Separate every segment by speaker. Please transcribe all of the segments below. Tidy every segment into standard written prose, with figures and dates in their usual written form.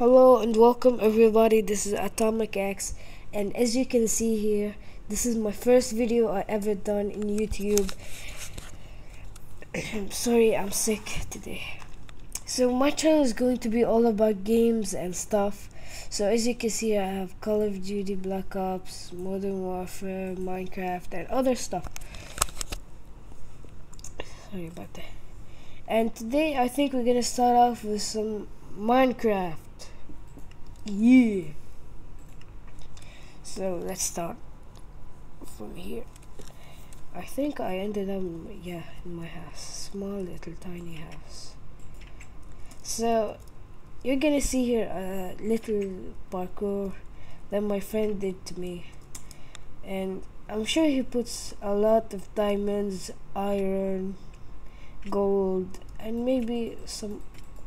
Speaker 1: Hello and welcome everybody, this is Atomic X, and as you can see here, this is my first video I ever done in YouTube. Sorry, I'm sick today. So my channel is going to be all about games and stuff. So as you can see, I have Call of Duty, Black Ops, Modern Warfare, Minecraft, and other stuff. Sorry about that. And today I think we're gonna start off with some Minecraft. Yeah. So let's start from here. I think I ended up in my house. Small little tiny house. So you're gonna see here a little parkour that my friend did to me. And I'm sure he puts a lot of diamonds, iron, gold, and maybe some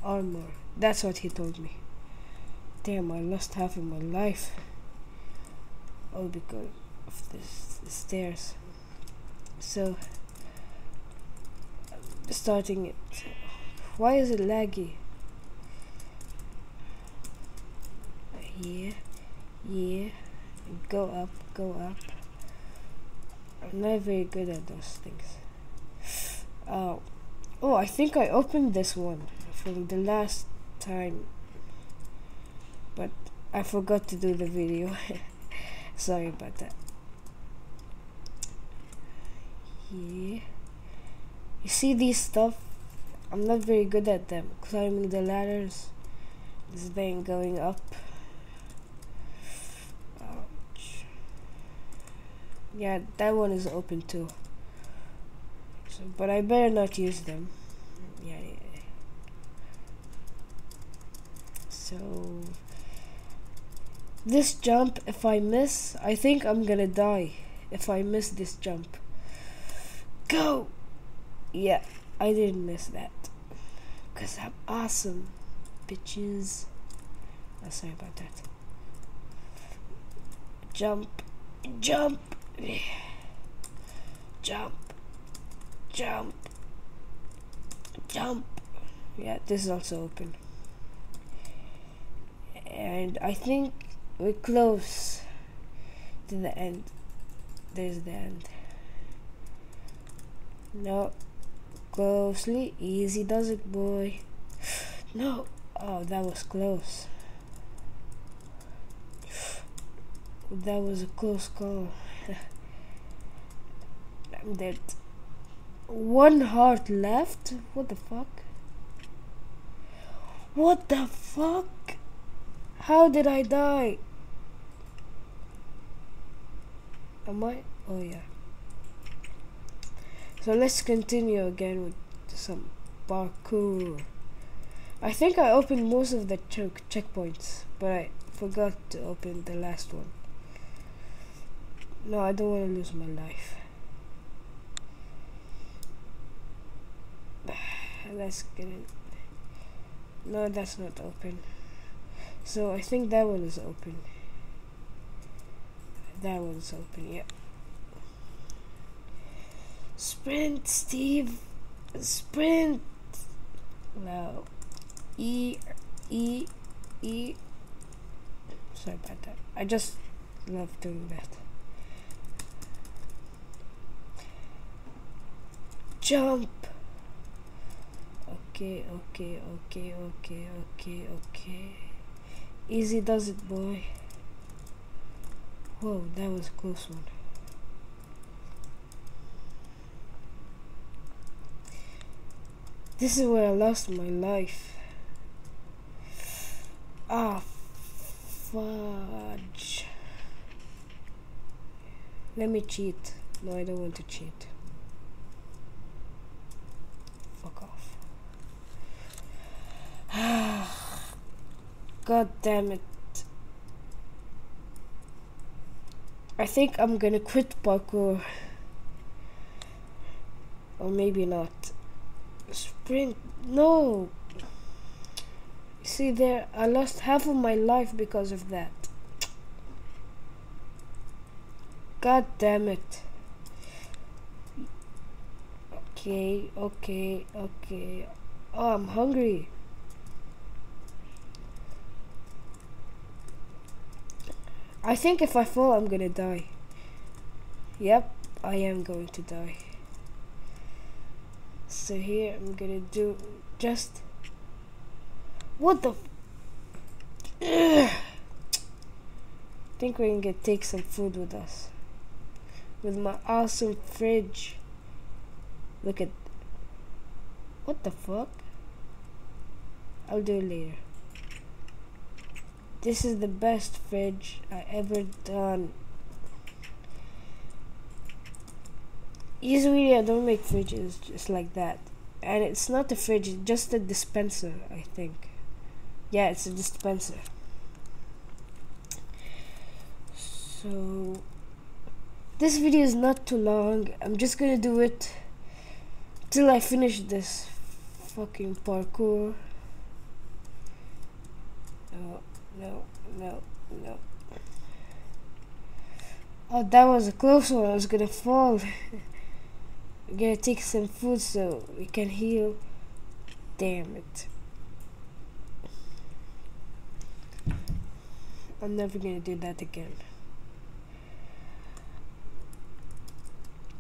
Speaker 1: armor. That's what he told me. Damn, I lost half of my life. All because of this stairs. So, starting it. Why is it laggy? Yeah. Go up. I'm not very good at those things. Oh, I think I opened this one from the last time, but I forgot to do the video. Sorry about that. Yeah. You see these stuff? I'm not very good at them. Climbing the ladders. This thing going up. Ouch. Yeah, that one is open too. So, but I better not use them. Yeah. So this jump, if I miss, I think I'm gonna die if I miss this jump. Go! Yeah, I didn't miss that. Because I'm awesome, bitches. Oh, sorry about that. Jump. Yeah, this is also open. And I think we're close to the end. There's the end. No. Closely. Easy does it, boy. No. Oh, that was close. That was a close call. I'm dead. One heart left? What the fuck? What the fuck? How did I die? Am I? Oh yeah. So let's continue again with some parkour. I think I opened most of the checkpoints, but I forgot to open the last one. No, I don't want to lose my life. Let's get it. No, that's not open. So I think that one is open. That one's open, yeah. Sprint, Steve. Sprint. No. E. Sorry about that. I just love doing that. Jump. Okay. Easy does it, boy. Whoa, that was a close one. This is where I lost my life. Ah, fudge. Let me cheat. No, I don't want to cheat. Fuck off. God damn it. I think I'm gonna quit parkour. Or maybe not. Sprint. No. See there, I lost half of my life because of that. God damn it. Okay. Oh, I'm hungry. I think if I fall, I'm gonna die. Yep, I am going to die. So here I'm gonna do just what the I think we're gonna take some food with us. With my awesome fridge. Look at what the fuck? I'll do it later. This is the best fridge I ever done. Usually I don't make fridges just like that. And it's not a fridge, it's just a dispenser, I think. Yeah, it's a dispenser. So this video is not too long. I'm just gonna do it till I finish this fucking parkour. No. Oh, that was a close one. I was gonna fall. We're gonna take some food so we can heal. Damn it. I'm never gonna do that again.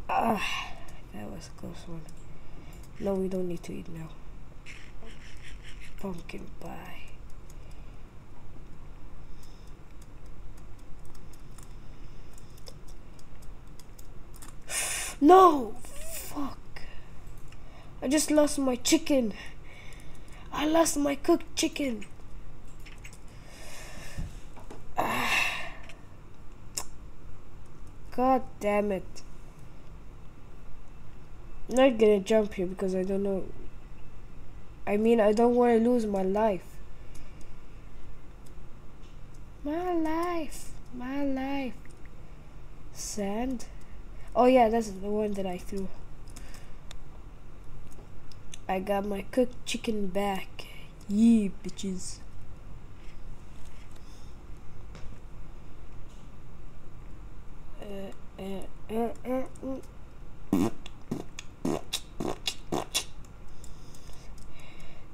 Speaker 1: Ah, that was a close one. No, we don't need to eat now. Pumpkin pie. No! Fuck. I just lost my chicken. I lost my cooked chicken. God damn it. I'm not gonna jump here because I don't know. I mean, I don't want to lose my life. My life. Sand? Oh yeah, that's the one that I threw. I got my cooked chicken back. Yeah, bitches.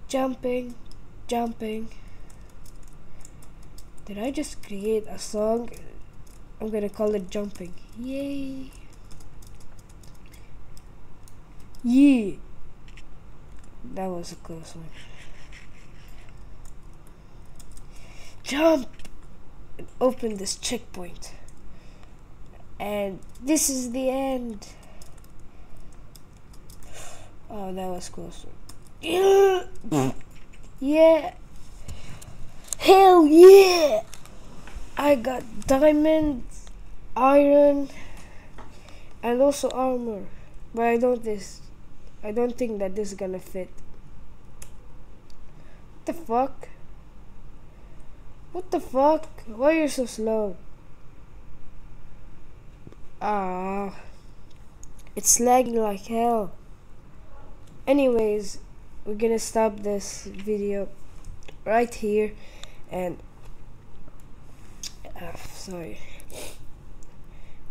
Speaker 1: Jumping. Did I just create a song? I'm gonna call it Jumping. Yay. Yeah. That was a close one. Jump! And open this checkpoint. And this is the end. Oh, that was close. Yeah! Yeah! Hell yeah! I got diamonds, iron, and also armor. But I don't think that this is gonna fit. What the fuck? What the fuck? Why are you so slow? It's lagging like hell. Anyways, we're gonna stop this video right here and sorry.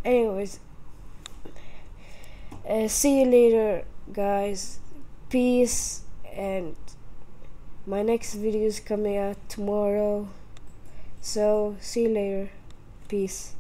Speaker 1: Anyways, see you later, guys. Peace, and my next video is coming out tomorrow. So see you later. Peace.